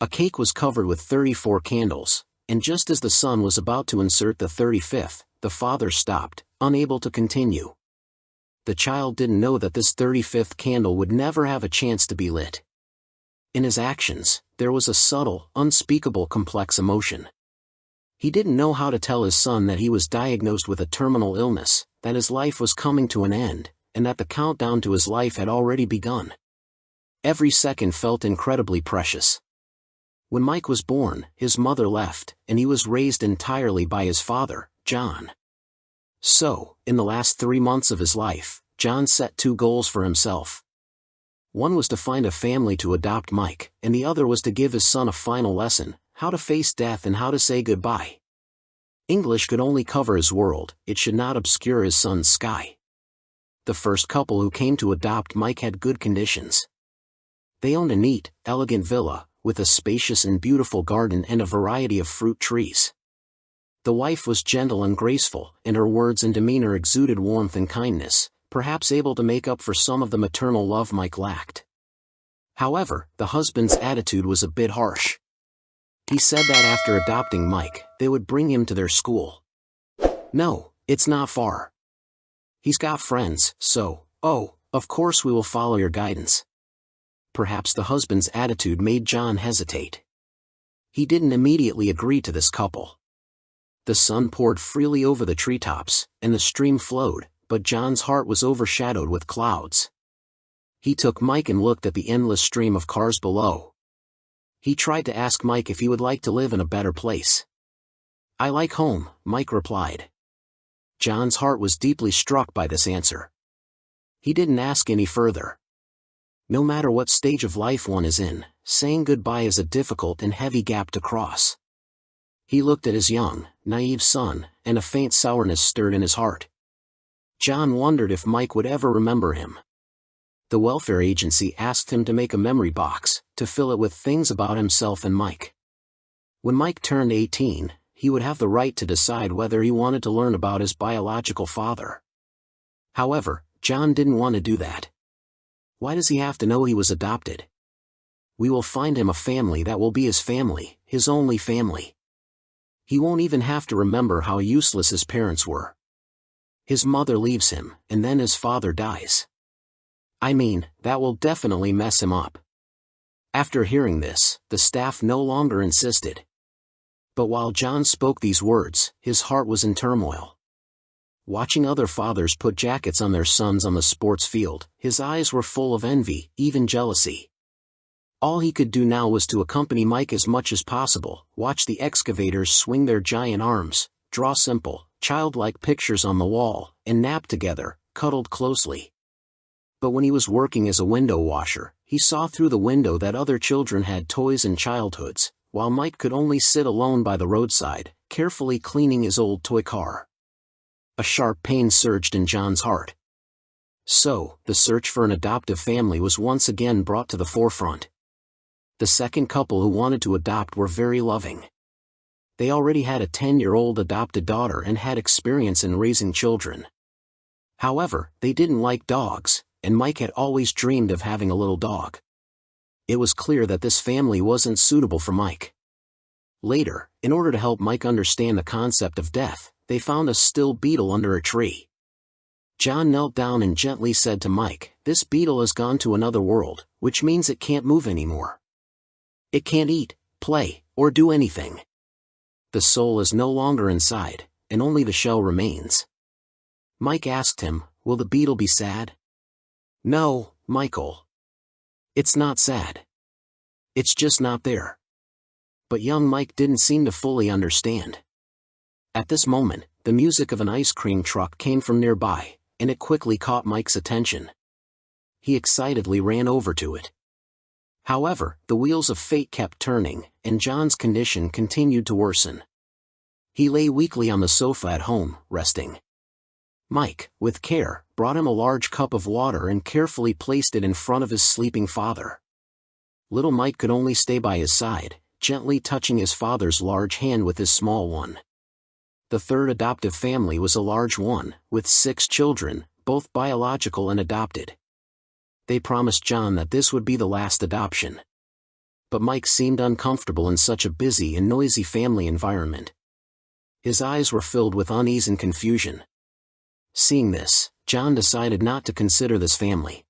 A cake was covered with 34 candles, and just as the son was about to insert the 35th, the father stopped, unable to continue. The child didn't know that this 35th candle would never have a chance to be lit. In his actions, there was a subtle, unspeakable complex emotion. He didn't know how to tell his son that he was diagnosed with a terminal illness, that his life was coming to an end, and that the countdown to his life had already begun. Every second felt incredibly precious. When Mike was born, his mother left, and he was raised entirely by his father, John. So, in the last 3 months of his life, John set 2 goals for himself. One was to find a family to adopt Mike, and the other was to give his son a final lesson, how to face death and how to say goodbye. English could only cover his world, it should not obscure his son's sky. The first couple who came to adopt Mike had good conditions. They owned a neat, elegant villa, with a spacious and beautiful garden and a variety of fruit trees. The wife was gentle and graceful, and her words and demeanor exuded warmth and kindness, perhaps able to make up for some of the maternal love Mike lacked. However, the husband's attitude was a bit harsh. He said that after adopting Mike, they would bring him to their school. No, it's not far. He's got friends, so, of course we will follow your guidance. Perhaps the husband's attitude made John hesitate. He didn't immediately agree to this couple. The sun poured freely over the treetops, and the stream flowed, but John's heart was overshadowed with clouds. He took Mike and looked at the endless stream of cars below. He tried to ask Mike if he would like to live in a better place. "I like home," Mike replied. John's heart was deeply struck by this answer. He didn't ask any further. No matter what stage of life one is in, saying goodbye is a difficult and heavy gap to cross. He looked at his young, naive son, and a faint sourness stirred in his heart. John wondered if Mike would ever remember him. The welfare agency asked him to make a memory box, to fill it with things about himself and Mike. When Mike turned 18, he would have the right to decide whether he wanted to learn about his biological father. However, John didn't want to do that. Why does he have to know he was adopted? We will find him a family that will be his family, his only family. He won't even have to remember how useless his parents were. His mother leaves him, and then his father dies. I mean, that will definitely mess him up. After hearing this, the staff no longer insisted. But while John spoke these words, his heart was in turmoil. Watching other fathers put jackets on their sons on the sports field, his eyes were full of envy, even jealousy. All he could do now was to accompany Mike as much as possible, watch the excavators swing their giant arms, draw simple, childlike pictures on the wall, and nap together, cuddled closely. But when he was working as a window washer, he saw through the window that other children had toys and childhoods, while Mike could only sit alone by the roadside, carefully cleaning his old toy car. A sharp pain surged in John's heart. So, the search for an adoptive family was once again brought to the forefront. The second couple who wanted to adopt were very loving. They already had a 10-year-old adopted daughter and had experience in raising children. However, they didn't like dogs, and Mike had always dreamed of having a little dog. It was clear that this family wasn't suitable for Mike. Later, in order to help Mike understand the concept of death, they found a still beetle under a tree. John knelt down and gently said to Mike, "This beetle has gone to another world, which means it can't move anymore. It can't eat, play, or do anything. The soul is no longer inside, and only the shell remains." Mike asked him, "Will the beetle be sad?" "No, Michael. It's not sad. It's just not there." But young Mike didn't seem to fully understand. At this moment, the music of an ice cream truck came from nearby, and it quickly caught Mike's attention. He excitedly ran over to it. However, the wheels of fate kept turning, and John's condition continued to worsen. He lay weakly on the sofa at home, resting. Mike, with care, brought him a large cup of water and carefully placed it in front of his sleeping father. Little Mike could only stay by his side, gently touching his father's large hand with his small one. The third adoptive family was a large one, with 6 children, both biological and adopted. They promised John that this would be the last adoption. but Mike seemed uncomfortable in such a busy and noisy family environment. His eyes were filled with unease and confusion. Seeing this, John decided not to consider this family.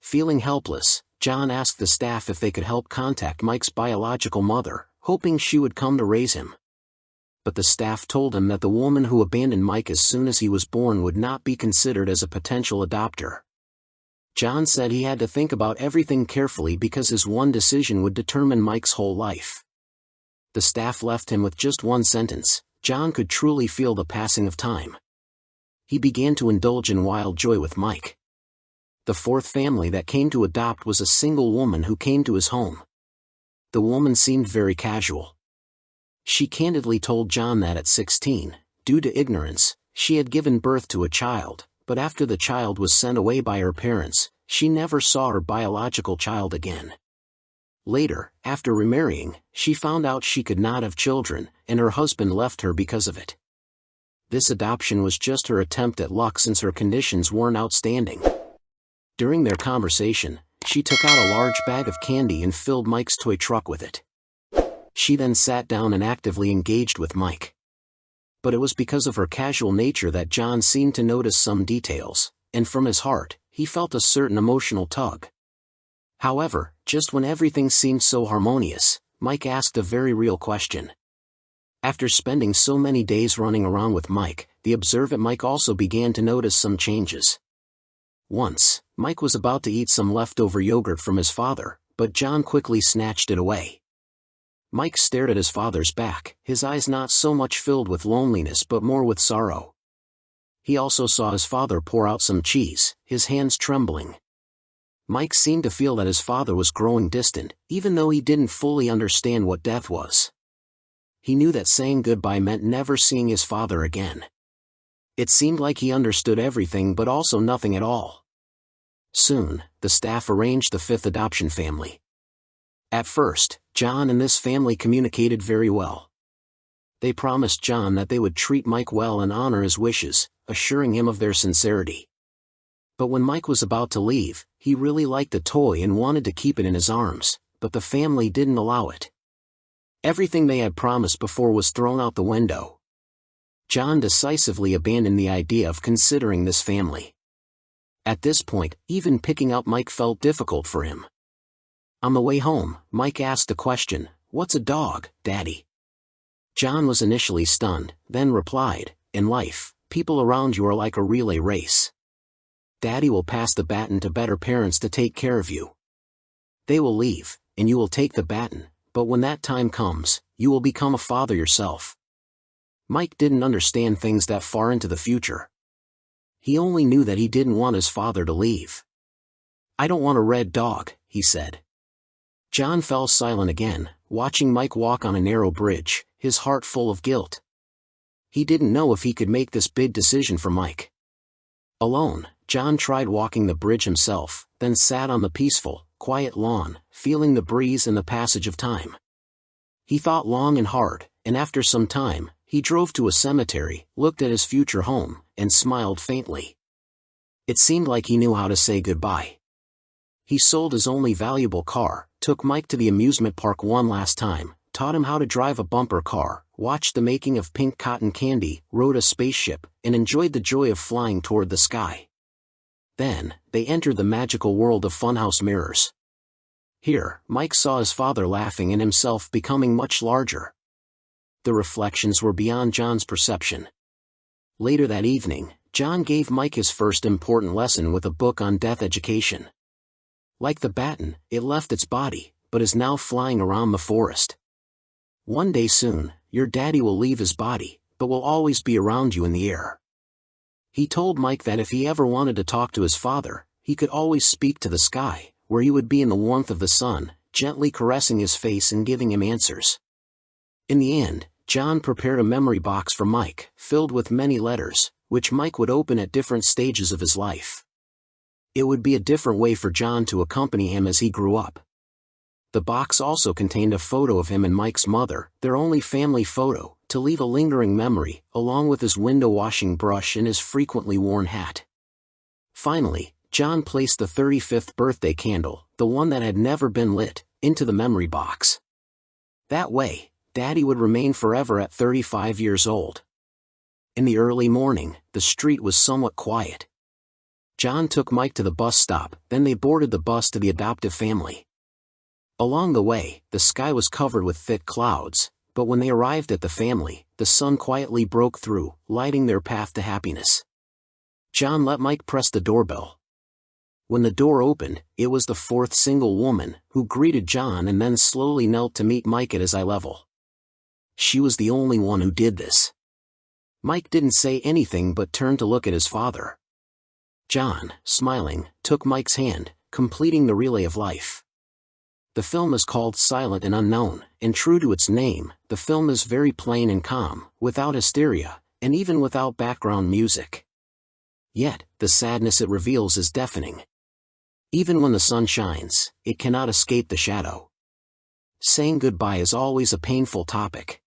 Feeling helpless, John asked the staff if they could help contact Mike's biological mother, hoping she would come to raise him. But the staff told him that the woman who abandoned Mike as soon as he was born would not be considered as a potential adopter. John said he had to think about everything carefully because his one decision would determine Mike's whole life. The staff left him with just one sentence: John could truly feel the passing of time. He began to indulge in wild joy with Mike. The fourth family that came to adopt was a single woman who came to his home. The woman seemed very casual. She candidly told John that at 16, due to ignorance, she had given birth to a child, but after the child was sent away by her parents, she never saw her biological child again. Later, after remarrying, she found out she could not have children, and her husband left her because of it. This adoption was just her attempt at luck since her conditions weren't outstanding. During their conversation, she took out a large bag of candy and filled Mike's toy truck with it. She then sat down and actively engaged with Mike. But it was because of her casual nature that John seemed to notice some details, and from his heart, he felt a certain emotional tug. However, just when everything seemed so harmonious, Mike asked a very real question. After spending so many days running around with Mike, the observant Mike also began to notice some changes. Once, Mike was about to eat some leftover yogurt from his father, but John quickly snatched it away. Mike stared at his father's back, his eyes not so much filled with loneliness but more with sorrow. He also saw his father pour out some cheese, his hands trembling. Mike seemed to feel that his father was growing distant, even though he didn't fully understand what death was. He knew that saying goodbye meant never seeing his father again. It seemed like he understood everything but also nothing at all. Soon, the staff arranged the fifth adoption family. At first, John and this family communicated very well. They promised John that they would treat Mike well and honor his wishes, assuring him of their sincerity. But when Mike was about to leave, he really liked the toy and wanted to keep it in his arms, but the family didn't allow it. Everything they had promised before was thrown out the window. John decisively abandoned the idea of considering this family. At this point, even picking up Mike felt difficult for him. On the way home, Mike asked the question, "What's a dog, Daddy?" John was initially stunned, then replied, "In life, people around you are like a relay race. Daddy will pass the baton to better parents to take care of you. They will leave, and you will take the baton, but when that time comes, you will become a father yourself." Mike didn't understand things that far into the future. He only knew that he didn't want his father to leave. "I don't want a red dog," he said. John fell silent again, watching Mike walk on a narrow bridge, his heart full of guilt. He didn't know if he could make this big decision for Mike. Alone, John tried walking the bridge himself, then sat on the peaceful, quiet lawn, feeling the breeze and the passage of time. He thought long and hard, and after some time, he drove to a cemetery, looked at his future home, and smiled faintly. It seemed like he knew how to say goodbye. He sold his only valuable car, took Mike to the amusement park one last time, taught him how to drive a bumper car, watched the making of pink cotton candy, rode a spaceship, and enjoyed the joy of flying toward the sky. Then, they entered the magical world of funhouse mirrors. Here, Mike saw his father laughing and himself becoming much larger. The reflections were beyond John's perception. Later that evening, John gave Mike his first important lesson with a book on death education. Like the baton, it left its body, but is now flying around the forest. One day soon, your daddy will leave his body, but will always be around you in the air. He told Mike that if he ever wanted to talk to his father, he could always speak to the sky, where he would be in the warmth of the sun, gently caressing his face and giving him answers. In the end, John prepared a memory box for Mike, filled with many letters, which Mike would open at different stages of his life. It would be a different way for John to accompany him as he grew up. The box also contained a photo of him and Mike's mother, their only family photo, to leave a lingering memory, along with his window washing brush and his frequently worn hat. Finally, John placed the 35th birthday candle, the one that had never been lit, into the memory box. That way, Daddy would remain forever at 35 years old. In the early morning, the street was somewhat quiet. John took Mike to the bus stop, then they boarded the bus to the adoptive family. Along the way, the sky was covered with thick clouds, but when they arrived at the family, the sun quietly broke through, lighting their path to happiness. John let Mike press the doorbell. When the door opened, it was the fourth single woman, who greeted John and then slowly knelt to meet Mike at his eye level. She was the only one who did this. Mike didn't say anything but turned to look at his father. John, smiling, took Mike's hand, completing the relay of life. The film is called Silent and Unknown, and true to its name, the film is very plain and calm, without hysteria, and even without background music. Yet, the sadness it reveals is deafening. Even when the sun shines, it cannot escape the shadow. Saying goodbye is always a painful topic.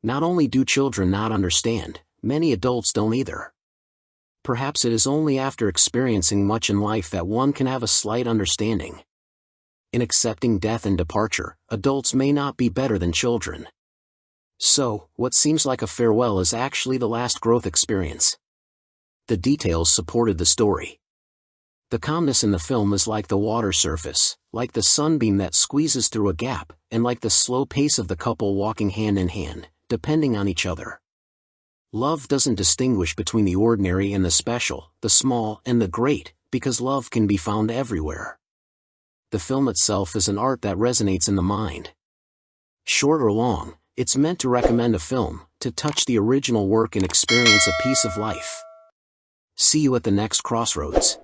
Not only do children not understand, many adults don't either. Perhaps it is only after experiencing much in life that one can have a slight understanding. In accepting death and departure, adults may not be better than children. So, what seems like a farewell is actually the last growth experience. The details supported the story. The calmness in the film is like the water surface, like the sunbeam that squeezes through a gap, and like the slow pace of the couple walking hand in hand, depending on each other. Love doesn't distinguish between the ordinary and the special, the small and the great, because love can be found everywhere. The film itself is an art that resonates in the mind. Short or long, it's meant to recommend a film, to touch the original work and experience a piece of life. See you at the next crossroads.